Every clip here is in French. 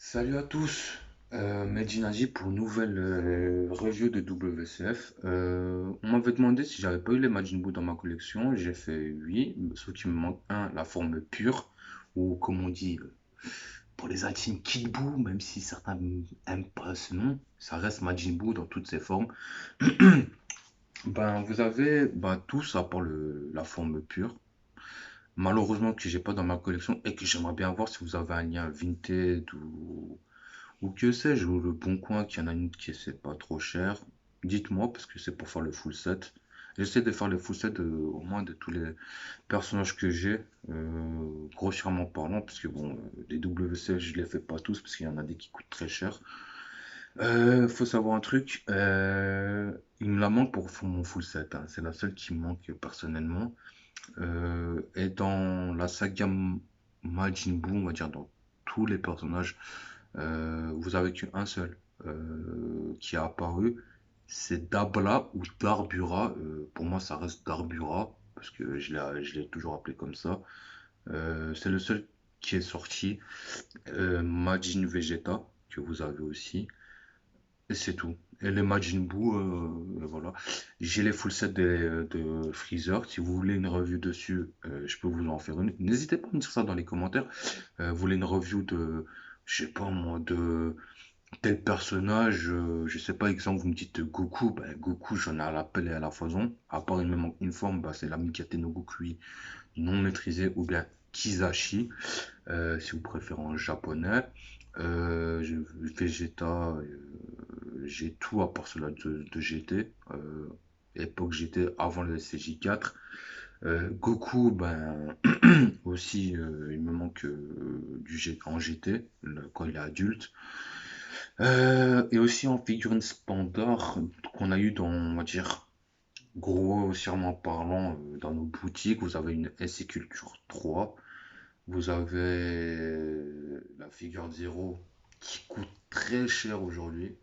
Salut à tous, Medjinadi pour une nouvelle review de WCF. On m'avait demandé si j'avais pas eu les Majin Buu dans ma collection. J'ai fait oui, sauf qu'il me manque un, la forme pure, ou comme on dit pour les intimes Kid Buu, même si certains aiment pas ce nom, ça reste Majin Buu dans toutes ses formes. Ben vous avez tous à part la forme pure. Malheureusement que j'ai pas dans ma collection et que j'aimerais bien voir si vous avez un lien Vinted ou que sais-je, ou le Bon Coin, qu'il y en a une qui c'est pas trop cher. Dites-moi, parce que c'est pour faire le full set. J'essaie de faire le full set au moins de tous les personnages que j'ai, grossièrement parlant, parce que bon, les WC, je les fais pas tous, parce qu'il y en a des qui coûtent très cher. Faut savoir un truc, il me la manque pour mon full set, hein. C'est la seule qui me manque personnellement. Et dans la saga Majin Buu, on va dire dans tous les personnages, vous avez qu'un seul qui a apparu, c'est Dabla ou Darbura. Pour moi, ça reste Darbura parce que je l'ai toujours appelé comme ça. C'est le seul qui est sorti. Majin Vegeta que vous avez aussi. Et c'est tout. Et les Majin Buu, voilà. J'ai les full sets de Freezer. Si vous voulez une review dessus, je peux vous en faire une. N'hésitez pas à me dire ça dans les commentaires. Vous voulez une review de, je sais pas moi, de tel personnage, je sais pas, exemple, vous me dites Goku, ben, Goku, j'en ai à l'appel et à la foison. À part il me manque une forme, bah, c'est la Mikate no Gokui non maîtrisée ou bien Kizashi, si vous préférez en japonais. Vegeta, j'ai tout à part cela de GT, époque GT avant le SCJ4. Goku, ben aussi, il me manque du G en GT, quand il est adulte. Et aussi en figurine Spandor qu'on a eu dans, on va dire, grossièrement parlant, dans nos boutiques. Vous avez une SC Culture 3. Vous avez la figure Zero qui coûte très cher aujourd'hui.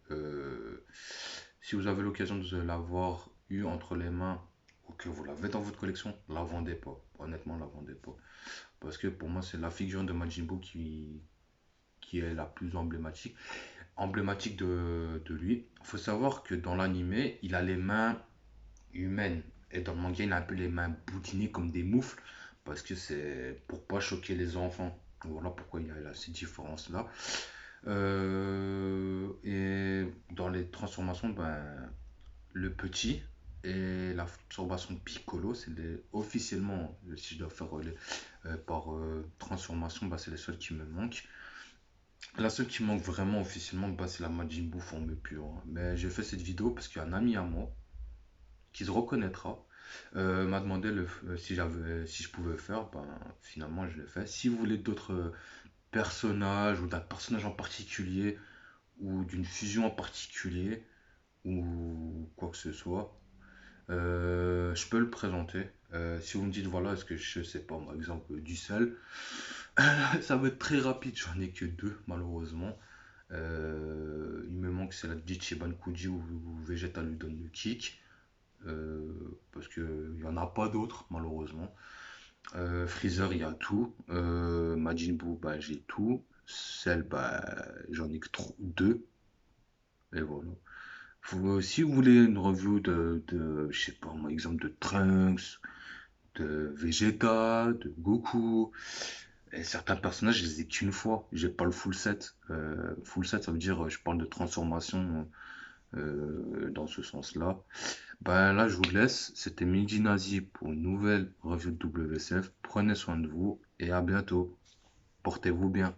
Si vous avez l'occasion de l'avoir eu entre les mains ou que vous l'avez dans votre collection, la vendez pas. Honnêtement, la vendez pas. Parce que pour moi, c'est la figure de Majin Buu qui est la plus emblématique de lui. Il faut savoir que dans l'animé, il a les mains humaines. Et dans le manga, il a un peu les mains boutinées comme des moufles. Parce que c'est pour pas choquer les enfants. Voilà pourquoi il y a ces différences-là. Et dans les transformations, ben, le petit et la transformation de Piccolo, officiellement, si je dois faire par transformation, ben, c'est les seuls qui me manquent. La seule qui manque vraiment officiellement, bah, c'est la Majin Buu forme pure, hein. Mais j'ai fait cette vidéo parce qu'il y a un ami à moi qui se reconnaîtra. M'a demandé si je pouvais faire. Ben, finalement, je l'ai fait. Si vous voulez d'autres personnages ou d'un personnage en particulier ou d'une fusion en particulier ou quoi que ce soit, je peux le présenter. Si vous me dites, voilà, est-ce que je sais pas, par exemple, du sel, ça va être très rapide. J'en ai que deux, malheureusement. Il me manque c'est la Ichiban Kuji ou Vegeta lui donne le kick. Parce qu'il n'y en a pas d'autres malheureusement. Freezer il y a tout. Majin Buu bah, j'ai tout. Cell bah, j'en ai que deux. Et voilà. Si vous voulez une review je sais pas moi, exemple de Trunks, de Vegeta, de Goku, et certains personnages je les ai qu'une fois. J'ai pas le full set. Full set ça veut dire je parle de transformation dans ce sens-là. Ben là, je vous laisse. C'était Midi Nazi pour une nouvelle review de WCF. Prenez soin de vous et à bientôt. Portez-vous bien.